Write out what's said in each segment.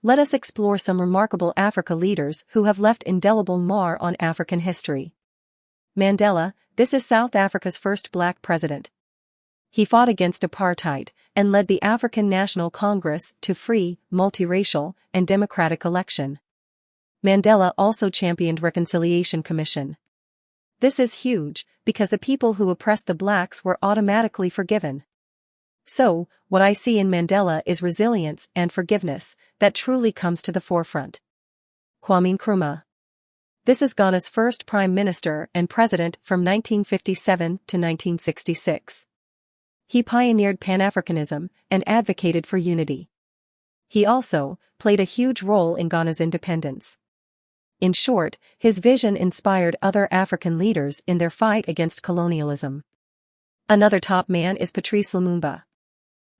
let us explore some remarkable Africa leaders who have left indelible mark on African history. Mandela, this is South Africa's first black president. He fought against apartheid and led the African National Congress to free, multiracial, and democratic election. Mandela also championed Reconciliation Commission. This is huge, because the people who oppressed the blacks were automatically forgiven. So, what I see in Mandela is resilience and forgiveness that truly comes to the forefront. Kwame Nkrumah. This is Ghana's first prime minister and president from 1957 to 1966. He pioneered Pan-Africanism and advocated for unity. He also played a huge role in Ghana's independence. In short, his vision inspired other African leaders in their fight against colonialism. Another top man is Patrice Lumumba.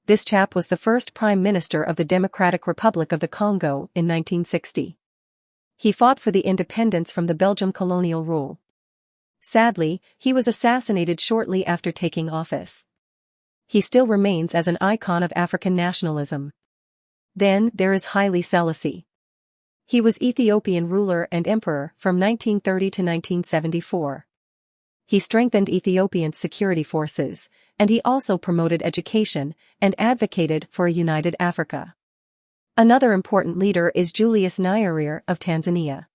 This chap was the first prime minister of the Democratic Republic of the Congo in 1960. He fought for the independence from the Belgian colonial rule. Sadly, he was assassinated shortly after taking office. He still remains as an icon of African nationalism. Then there is Haile Selassie. He was Ethiopian ruler and emperor from 1930 to 1974. He strengthened Ethiopia's security forces, and he also promoted education and advocated for a united Africa. Another important leader is Julius Nyerere of Tanzania.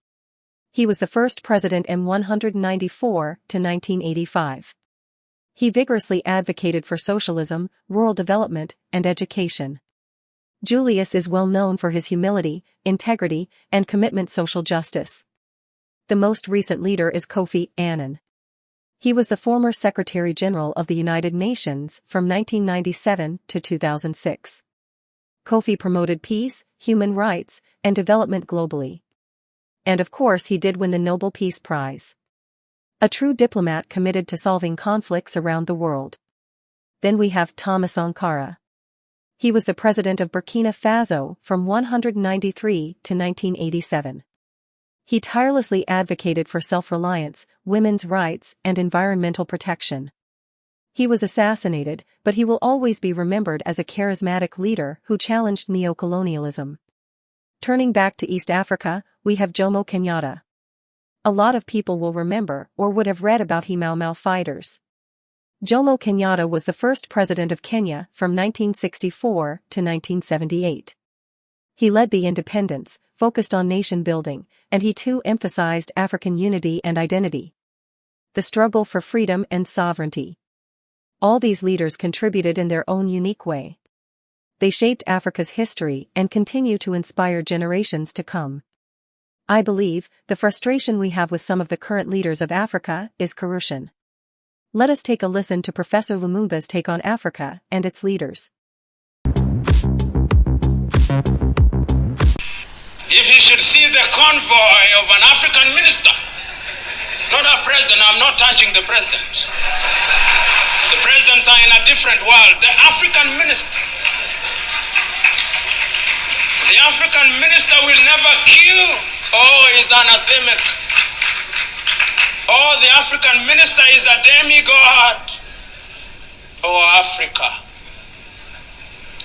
He was the first president in 194 to 1985. He vigorously advocated for socialism, rural development, and education. Julius is well known for his humility, integrity, and commitment to social justice. The most recent leader is Kofi Annan. He was the former Secretary General of the United Nations from 1997 to 2006. Kofi promoted peace, human rights, and development globally. And of course he did win the Nobel Peace Prize. A true diplomat committed to solving conflicts around the world. Then we have Thomas Sankara. He was the president of Burkina Faso from 193 to 1987. He tirelessly advocated for self-reliance, women's rights, and environmental protection. He was assassinated, but he will always be remembered as a charismatic leader who challenged neo-colonialism. Turning back to East Africa, we have Jomo Kenyatta. A lot of people will remember or would have read about Mau Mau fighters. Jomo Kenyatta was the first president of Kenya from 1964 to 1978. He led the independence, focused on nation building, and he too emphasized African unity and identity. The struggle for freedom and sovereignty. All these leaders contributed in their own unique way. They shaped Africa's history and continue to inspire generations to come. I believe the frustration we have with some of the current leaders of Africa is corruption. Let us take a listen to Professor Lumumba's take on Africa and its leaders. If you should see the convoy of an African minister, not our president, I'm not touching the presidents. The presidents are in a different world. The African minister. The African minister will never queue. Oh, he's anathemic. Oh, the African minister is a demigod. Oh, Africa.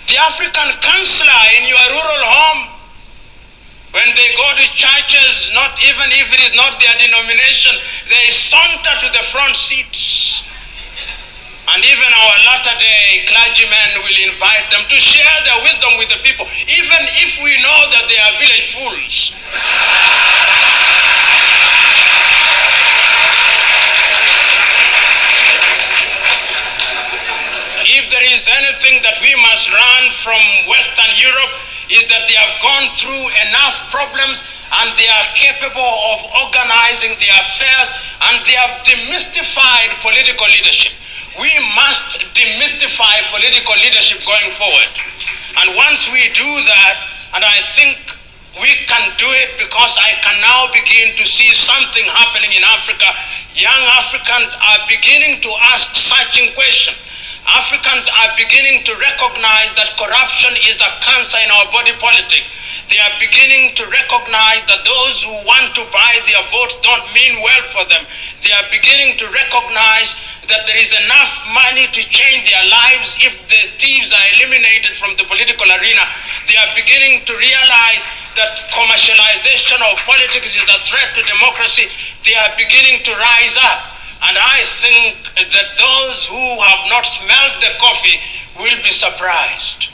The African counselor in your rural home, when they go to churches, not even if it is not their denomination, they saunter to the front seats. And even our latter-day clergymen will invite them to share their wisdom with the people, even if we know that they are village fools. If there is anything that we must learn from Western Europe, is that they have gone through enough problems and they are capable of organizing their affairs, and they have demystified political leadership. We must demystify political leadership going forward. And once we do that, and I think we can do it because I can now begin to see something happening in Africa. Young Africans are beginning to ask searching questions. Africans are beginning to recognize that corruption is a cancer in our body politic. They are beginning to recognize that those who want to buy their votes don't mean well for them. They are beginning to recognize that there is enough money to change their lives if the thieves are eliminated from the political arena. They are beginning to realize that commercialization of politics is a threat to democracy. They are beginning to rise up. And I think that those who have not smelled the coffee will be surprised.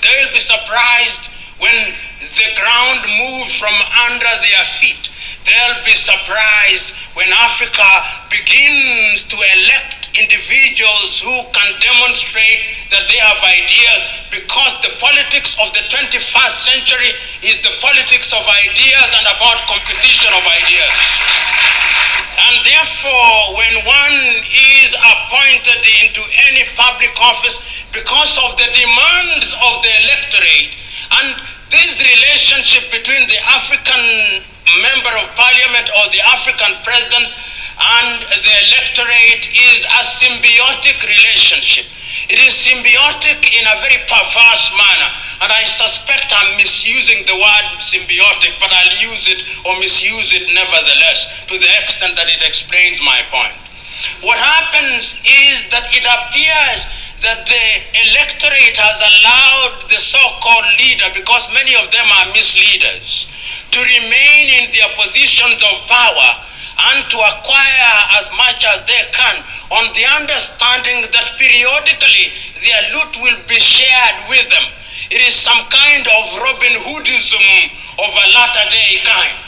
They will be surprised when the ground moves from under their feet. They'll be surprised when Africa begins to elect individuals who can demonstrate that they have ideas, because the politics of the 21st century is the politics of ideas and about competition of ideas. And therefore, when one is appointed into any public office because of the demands of the electorate, and this relationship between the African member of parliament or the African president and the electorate is a symbiotic relationship. It is symbiotic in a very perverse manner, and I suspect I'm misusing the word symbiotic, but I'll use it or misuse it nevertheless to the extent that it explains my point. What happens is that it appears that the electorate has allowed the so-called leader, because many of them are misleaders, to remain in their positions of power and to acquire as much as they can, on the understanding that periodically their loot will be shared with them. It is some kind of Robin Hoodism of a latter-day kind.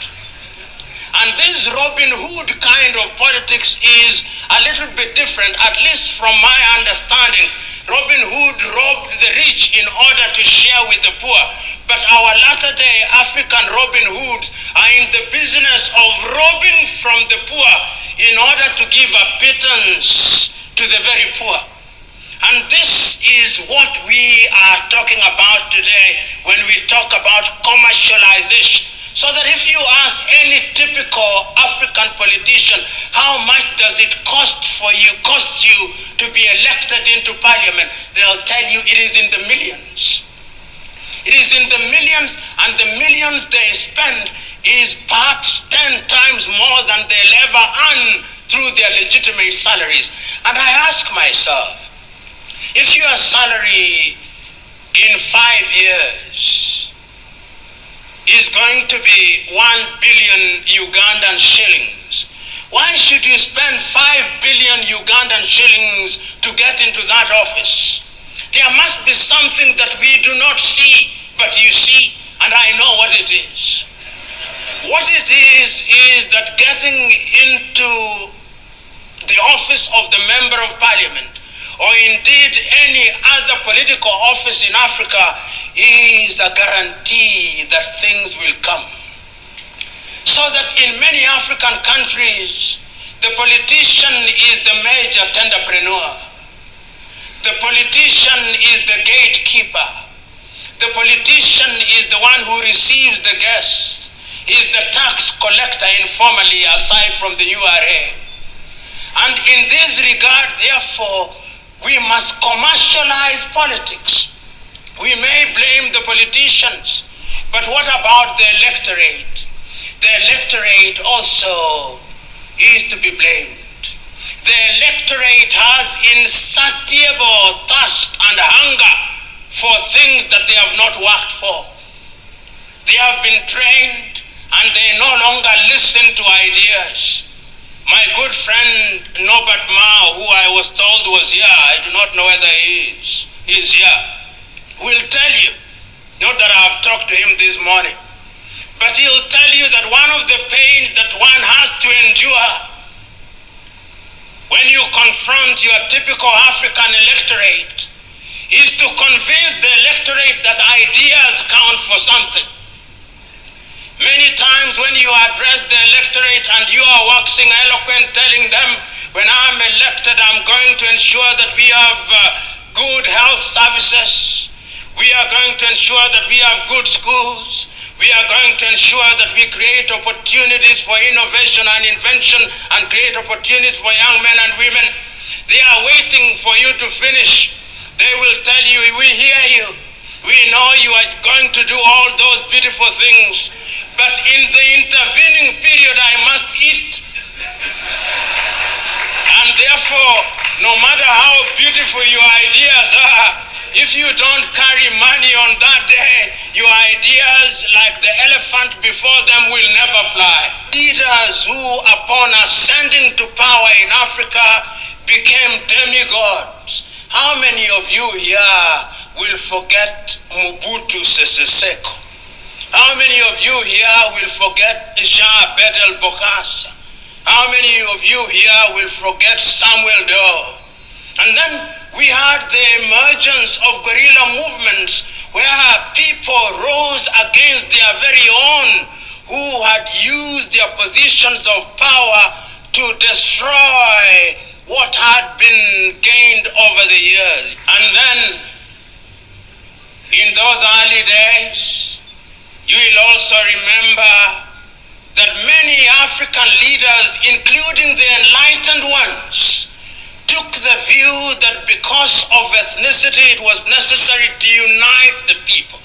And this Robin Hood kind of politics is a little bit different, at least from my understanding. Robin Hood robbed the rich in order to share with the poor. But our latter-day African Robin Hoods are in the business of robbing from the poor in order to give a pittance to the very poor. And this is what we are talking about today when we talk about commercialization. So that if you ask any typical African politician, how much does it cost you to be elected into parliament, they'll tell you it is in the millions. It is in the millions, and the millions they spend is perhaps 10 times more than they'll ever earn through their legitimate salaries. And I ask myself, if your salary in 5 years is going to be 1 billion Ugandan shillings, why should you spend 5 billion Ugandan shillings to get into that office? There must be something that we do not see, but you see, and I know what it is. What it is that getting into the office of the member of parliament, or indeed any other political office in Africa, is a guarantee that things will come. So that in many African countries, the politician is the major entrepreneur. The politician is the gatekeeper. The politician is the one who receives the guests. He is the tax collector informally, aside from the URA. And in this regard, therefore, we must commercialize politics. We may blame the politicians, but what about the electorate? The electorate also is to be blamed. The electorate has insatiable thirst and hunger for things that they have not worked for. They have been trained and they no longer listen to ideas. My good friend Norbert Mao, who I was told was here, I do not know whether he is here, will tell you, not that I have talked to him this morning, but he'll tell you that one of the pains that one has to endure when you confront your typical African electorate is to convince the electorate that ideas count for something. Many times when you address the electorate and you are waxing eloquent, telling them, when I'm elected, I'm going to ensure that we have good health services, we are going to ensure that we have good schools, we are going to ensure that we create opportunities for innovation and invention and create opportunities for young men and women. They are waiting for you to finish. They will tell you, we hear you. We know you are going to do all those beautiful things. But in the intervening period, I must eat. And therefore, no matter how beautiful your ideas are, if you don't carry money on that day, your ideas, like the elephant before them, will never fly. Leaders who, upon ascending to power in Africa, became demigods. How many of you here will forget Mobutu Sese Seko? How many of you here will forget Jean Bedel Bokassa? How many of you here will forget Samuel Doe? And then we had the emergence of guerrilla movements where people rose against their very own who had used their positions of power to destroy what had been gained over the years. And then in those early days, you will also remember that many African leaders, including the enlightened ones, took the view that because of ethnicity it was necessary to unite the people.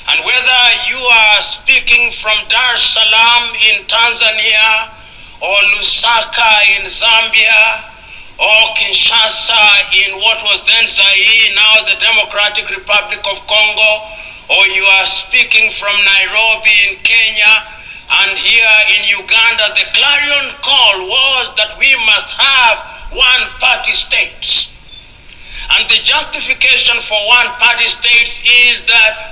And whether you are speaking from Dar es Salaam in Tanzania, or Lusaka in Zambia, or Kinshasa in what was then Zaire, now the Democratic Republic of Congo, or you are speaking from Nairobi in Kenya, and here in Uganda, the clarion call was that we must have one-party states. And the justification for one-party states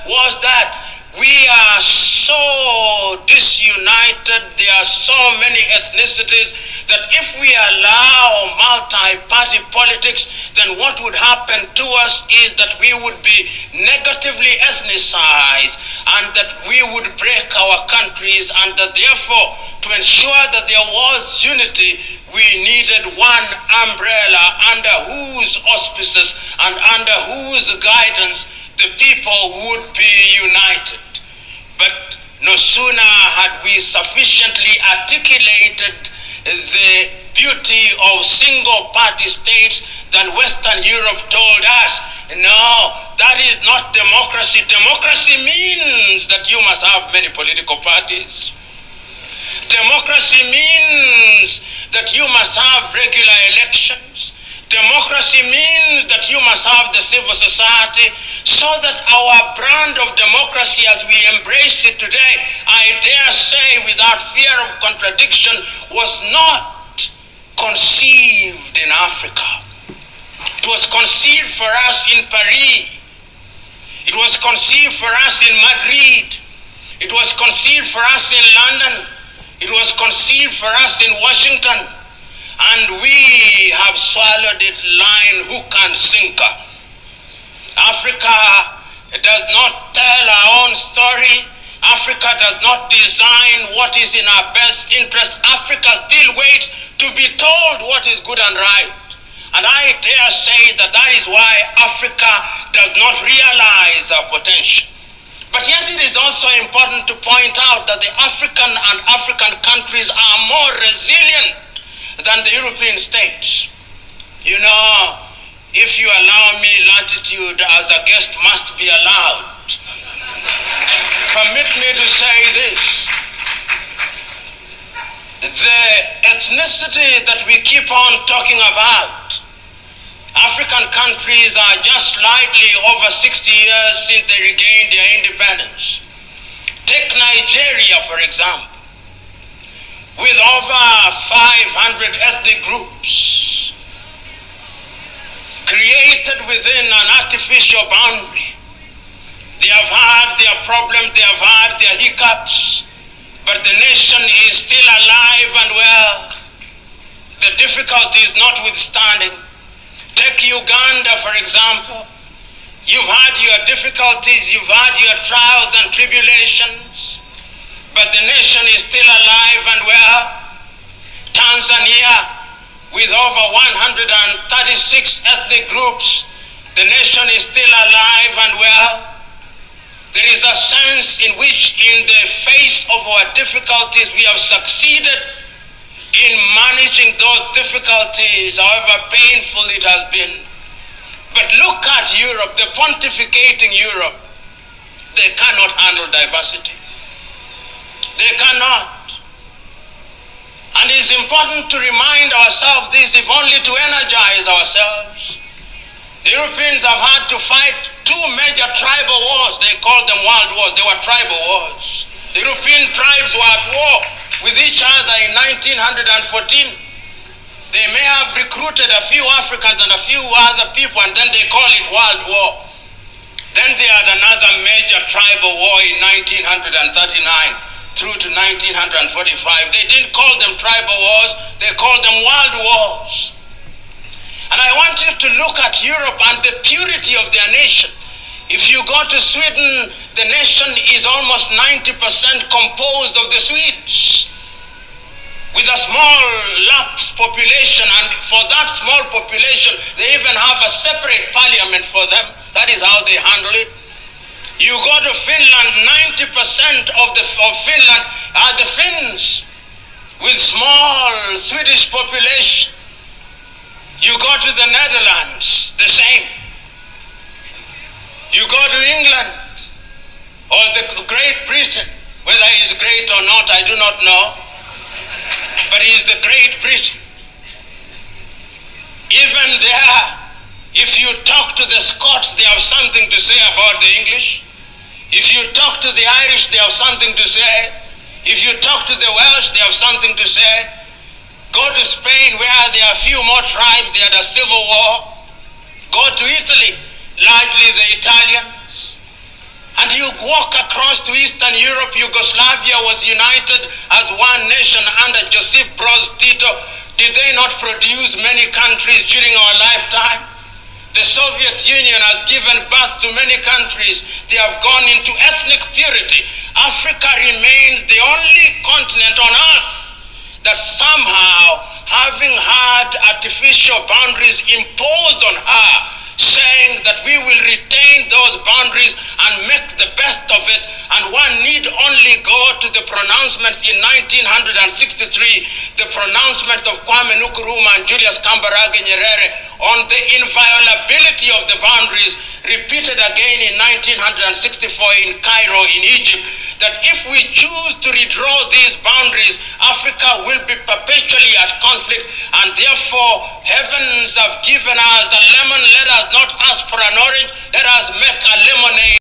was that we are so disunited, there are so many ethnicities, that if we allow multi-party politics, then what would happen to us is that we would be negatively ethnicized, and that we would break our countries, and that therefore, to ensure that there was unity, we needed one umbrella under whose auspices and under whose guidance the people would be united. But no sooner had we sufficiently articulated the beauty of single-party states than Western Europe told us, no, that is not democracy. Democracy means that you must have many political parties. Democracy means that you must have regular elections. Democracy means that you must have the civil society, so that our brand of democracy as we embrace it today, I dare say without fear of contradiction, was not conceived in Africa. It was conceived for us in Paris. It was conceived for us in Madrid. It was conceived for us in London. It was conceived for us in Washington. And we have swallowed it line, hook, and sinker. Africa does not tell our own story. Africa does not design what is in our best interest. Africa still waits to be told what is good and right. And I dare say that that is why Africa does not realize our potential. But yet it is also important to point out that the African and African countries are more resilient than the European states. You know, if you allow me latitude as a guest must be allowed, permit me to say this. The ethnicity that we keep on talking about, African countries are just slightly over 60 years since they regained their independence. Take Nigeria, for example, with over 500 ethnic groups created within an artificial boundary. They have had their problems, they have had their hiccups, but the nation is still alive and well. The difficulties notwithstanding. Take Uganda, for example. You've had your difficulties, you've had your trials and tribulations, but the nation is still alive and well. Tanzania, with over 136 ethnic groups, the nation is still alive and well. There is a sense in which, in the face of our difficulties, we have succeeded in managing those difficulties, however painful it has been. But look at Europe, the pontificating Europe. They cannot handle diversity. They cannot. And it's important to remind ourselves this, if only to energize ourselves. The Europeans have had to fight two major tribal wars. They called them world wars. They were tribal wars. The European tribes were at war with each other in 1914. They may have recruited a few Africans and a few other people, and then they call it world war. Then they had another major tribal war in 1939 through to 1945. They didn't call them tribal wars, they called them world wars. And I want you to look at Europe and the purity of their nation. If you go to Sweden, the nation is almost 90% composed of the Swedes, with a small lapse population, and for that small population, they even have a separate parliament for them. That is how they handle it. You go to Finland, 90% of Finland are the Finns, with small Swedish population. You go to the Netherlands, the same. You go to England, or the Great Britain, whether he's great or not, I do not know, but he's the Great Britain. Even there, if you talk to the Scots, they have something to say about the English. If you talk to the Irish, they have something to say. If you talk to the Welsh, they have something to say. Go to Spain, where there are a few more tribes, they had a civil war. Go to Italy, largely the Italians. And you walk across to Eastern Europe, Yugoslavia was united as one nation under Joseph Broz Tito. Did they not produce many countries during our lifetime? The Soviet Union has given birth to many countries. They have gone into ethnic purity. Africa remains the only continent on earth that somehow, having had artificial boundaries imposed on her, saying that we will retain those boundaries and make the best of it, and one need only go to the pronouncements in 1963, the pronouncements of Kwame Nkrumah and Julius Kambarage Nyerere on the inviolability of the boundaries, repeated again in 1964 in Cairo in Egypt, that if we choose to redraw these boundaries, Africa will be perpetually at conflict, and therefore heavens have given us a lemon. Let us not ask for an orange, let us make a lemonade.